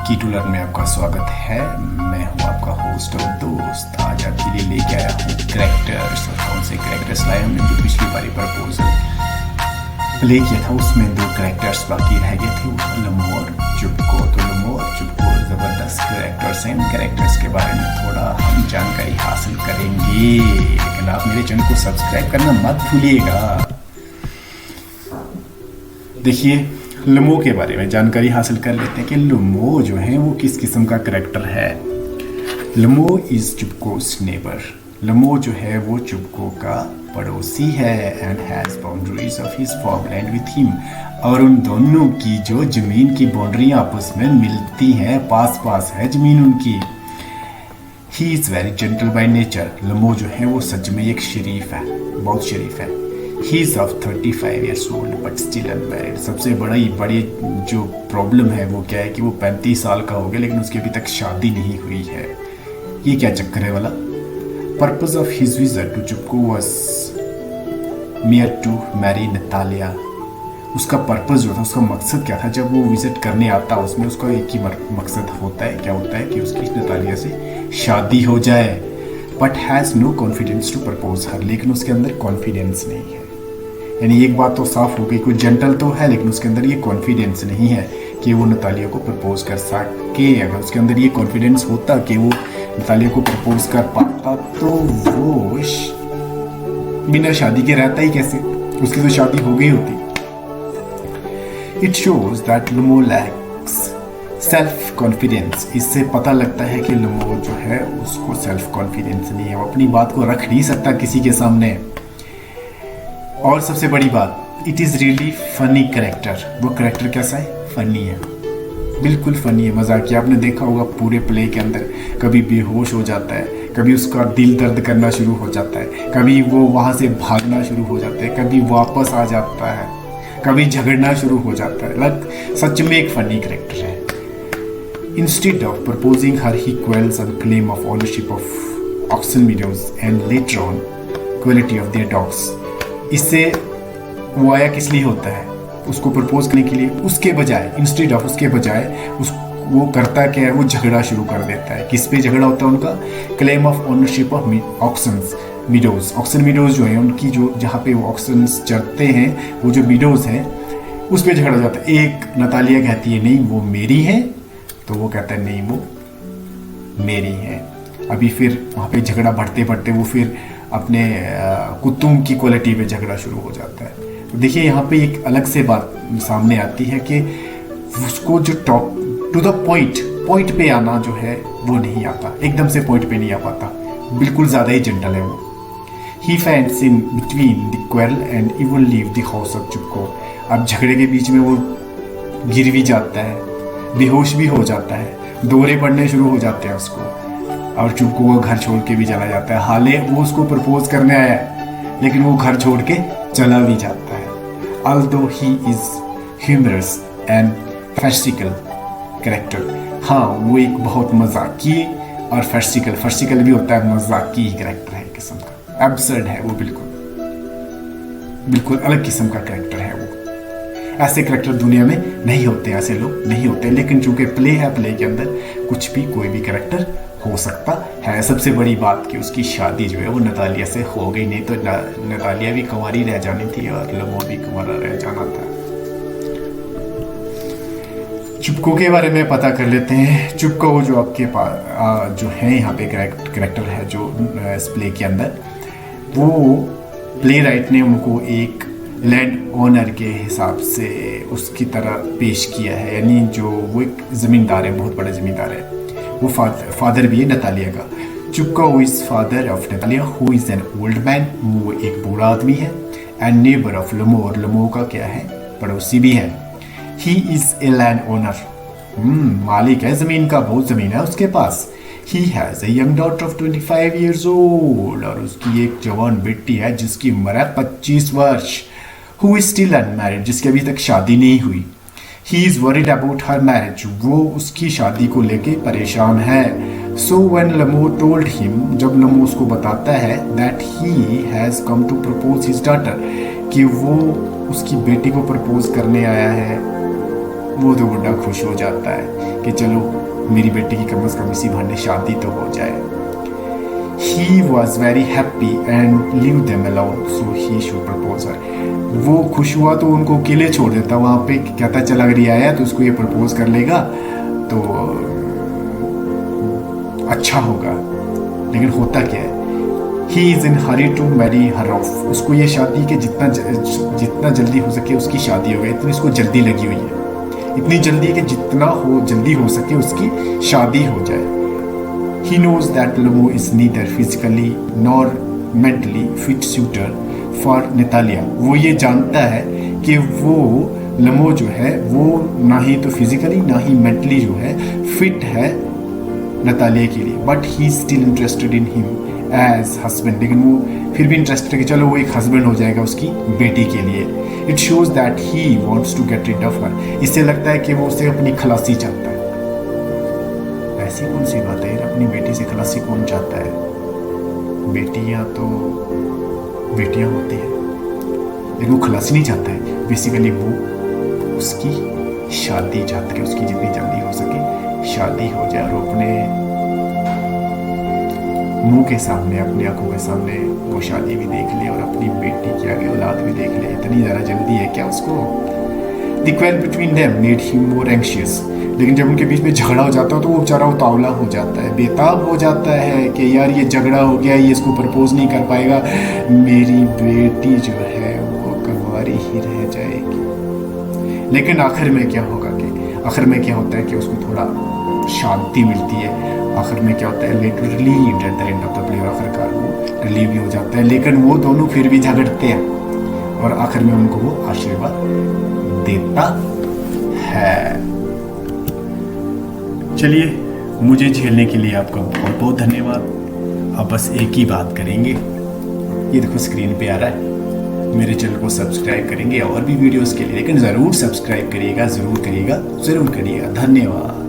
कीटूलर में आपका स्वागत है। मैं हूं आपका होस्ट और दोस्त। आज आपके लिए लेके आया हूं कैरेक्टर्स। और कौन से कैरेक्टर्स लाए हमने, जो पिछली बारी प्रपोजल प्ले किया था उसमें 2 कैरेक्टर्स बाकी रह गए थे, लमो और चुपको। तो लमो और चुपको ज़बरदस्त कैरेक्टर्स हैं। उन कैरेक्टर्स के बारे में थोड़ा हम जानकारी हासिल करेंगे, लेकिन आप मेरे चैनल को सब्सक्राइब करना मत भूलिएगा। देखिए, लमो के बारे में जानकारी हासिल कर लेते हैं कि लमो जो है वो किस किस्म का करैक्टर है। लमो इज चुपको's नेबर। लमो जो है वो चुपको का पड़ोसी है and has boundaries of his farmland with him. और उन दोनों की जो जमीन की बाउंड्री आपस में मिलती हैं, पास पास है जमीन उनकी। He is very gentle by nature. लमो जो है वो सच में एक शरीफ है, बहुत शरीफ है। He is of 35 years old but still unmarried. सबसे बड़ी जो प्रॉब्लम है वो क्या है कि वो 35 साल का हो गया लेकिन उसकी अभी तक शादी नहीं हुई है। ये क्या चक्कर है वाला। Purpose of his visit to Chupko was mayor to marry Natalia. उसका पर्पज जो था, उसका मकसद क्या था जब वो विजिट करने आता, उसमें उसका एक ही मकसद होता है। क्या होता है कि उसकी नतालिया से शादी हो जाए। But has no confidence to propose her. लेकिन उसके अंदर कॉन्फिडेंस नहीं है। यानी एक बात तो साफ हो गई, कोई जेंटल तो है लेकिन उसके अंदर ये कॉन्फिडेंस नहीं है कि वो नतालिया को प्रपोज कर सके। अगर उसके अंदर ये कॉन्फिडेंस होता कि वो नतालिया को प्रपोज कर पाता तो वो बिना शादी के रहता ही कैसे, उसकी तो शादी हो गई होती। It shows that Lamo lakhs self confidence. इससे पता लगता है कि लमो जो है उसको सेल्फ कॉन्फिडेंस नहीं है, वो अपनी बात को रख नहीं सकता किसी के सामने। और सबसे बड़ी बात, it is really funny character. वो करेक्टर कैसा है? फनी है, बिल्कुल फनी है, मजाकिया। आपने देखा होगा पूरे प्ले के अंदर कभी बेहोश हो जाता है, कभी उसका दिल दर्द करना शुरू हो जाता है, कभी वो वहाँ से भागना शुरू हो जाता है, कभी वापस आ जाता है, कभी झगड़ना शुरू हो जाता है। सच में एक फनी करेक्टर है। Instead of proposing her, he quells on claim of ownership of oxen meadows and later on quality of their dogs. इससे वो आया किस लिए होता है? उसको प्रपोज करने के लिए। उसके बजाय, इंस्टेड ऑफ, उसके बजाय वो करता क्या है? वो झगड़ा शुरू कर देता है। किस पे झगड़ा होता है उनका? Claim of ownership of oxen's meadows. Oxen meadows जो है उनकी, जो जहाँ पे वो ऑक्सन्स चरते हैं, वो जो मीडोज हैं उस पर झगड़ा जाता है। एक नतालिया कहती है नहीं वो मेरी है, तो वो कहता है नहीं वो मेरी है। अभी फिर वहाँ पे झगड़ा बढ़ते बढ़ते वो फिर अपने कुत्तों की क्वालिटी पे झगड़ा शुरू हो जाता है। तो देखिए यहाँ पे एक अलग से बात सामने आती है कि उसको जो टॉप टू द पॉइंट पे आना जो है वो नहीं आता, एकदम से पॉइंट पे नहीं आ पाता, बिल्कुल ज़्यादा ही जेंटल है वो। He finds in between the quarrel and he will leave the house of चुपको। अब झगड़े के बीच में वो गिर भी जाता है, बेहोश भी हो जाता है, दौरे पड़ने शुरू हो जाते हैं उसको, और चुपको वो घर छोड़ के भी चला जाता है। हाले वो उसको प्रपोज करने आया है लेकिन वो घर छोड़ के चला भी जाता है। Although he is humorous and farcical character, हाँ वो एक बहुत मजाकी और farcical भी होता है, मजाकी ही कैरेक्टर है, किस्म का एब्सर्ड है वो, बिल्कुल अलग किस्म का कैरेक्टर है वो। ऐसे कैरेक्टर दुनिया में नहीं होते, ऐसे लोग नहीं होते। लेकिन चूंकि प्ले है, प्ले के अंदर कुछ भी कोई भी कैरेक्टर हो सकता है। सबसे बड़ी बात कि उसकी शादी जो है वो नतालिया से हो गई, नहीं तो नतालिया भी कुंवारी रह जानी थी और लमो भी कुंवारा रह जाना था। चुपको के बारे में पता कर लेते हैं। चुपको जो आपके पास जो है यहाँ पे कैरेक्टर है जो इस प्ले के अंदर, वो प्ले राइट ने उनको एक लैंड ओनर के हिसाब से उसकी तरह पेश किया है। यानी जो वो एक ज़मींदार है, बहुत बड़ा ज़मींदार है। वो फादर भी है नतालिया का। चुपको is father of Natalia who is an old man. वो एक बूढ़ा आदमी है। एंड नेबर ऑफ लमो, और लमो का क्या है? पड़ोसी भी है। He is a land owner, मालिक है ज़मीन का, बहुत ज़मीन है उसके पास। He has a young daughter of 25 years old, और उसकी एक जवान बेटी है जिसकी उम्र है 25 वर्ष। हु इज स्टिल अनमैरिड, जिसकी अभी तक शादी नहीं हुई। He is worried about her marriage, वो उसकी शादी को लेके परेशान है। So when Lomov told him, जब लमो उसको बताता है that he has come to propose his daughter, कि वो उसकी बेटी को प्रपोज करने आया है, वो तो बुढ़ा खुश हो जाता है कि चलो मेरी बेटी की कम से कम इसी बहाने शादी तो हो जाए। He was very happy and leave them alone, so he should propose her. वो खुश हुआ तो उनको अकेले छोड़ देता वहाँ पे, कहता चल अगर ये आया तो उसको ये प्रपोज कर लेगा तो अच्छा होगा। लेकिन होता क्या है, He is in hurry to marry her off. उसको ये शादी के जितना जल्दी हो सके उसकी शादी हो गई, इतनी इसको जल्दी लगी हुई है, इतनी जल्दी कि जितना जल्दी हो सके उसकी शादी हो जाए। He knows that Lemo is neither physically nor mentally fit suitor for Natalia. वो ये जानता है कि वो लमो जो है वो ना ही तो फिजिकली ना ही मेंटली जो है फिट है नतालिया के लिए, but he is still interested in him as husband. लेकिन वो फिर भी इंटरेस्टेड है कि चलो वो एक हस्बैंड हो जाएगा उसकी बेटी के लिए। It shows that he wants to get rid of her. इससे लगता है कि वो उसे अपनी खलासी चाहता है। ऐसी कौन सी बात है, अपनी बेटी से खलासी कौन चाहता है? बेटियां तो बेटियां होती हैं, लेकिन वो खलासी नहीं चाहता है। बेसिकली वो उसकी शादी चाहता है, उसकी जितनी जल्दी हो सके शादी हो जाए और अपने मुंह के सामने, अपनी आंखों के सामने वो शादी भी देख ले और अपनी बेटी की आगे औलाद भी देख ले। इतनी ज़्यादा जल्दी है क्या उसको? The quarrel between them made him more anxious. लेकिन जब उनके बीच में झगड़ा हो जाता है तो वो बेचारा उतावला हो जाता है, बेताब हो जाता है कि यार ये झगड़ा हो गया, ये इसको प्रपोज नहीं कर पाएगा, मेरी बेटी जो है वो कुंवारी ही रह जाएगी। लेकिन आखिर में क्या होगा कि आखिर में क्या होता है कि उसको थोड़ा शांति मिलती है। आखिर में क्या होता है, literally at the end of the play, आखिरकार वो रिलीव भी हो जाता है। लेकिन वो दोनों फिर भी झगड़ते हैं और आखिर में उनको वो आशीर्वाद देता है। चलिए, मुझे झेलने के लिए आपका बहुत बहुत धन्यवाद। अब बस एक ही बात करेंगे, ये देखो स्क्रीन पे आ रहा है, मेरे चैनल को सब्सक्राइब करेंगे और भी वीडियोस के लिए, लेकिन ज़रूर सब्सक्राइब करिएगा, ज़रूर करिएगा, ज़रूर करिएगा। धन्यवाद।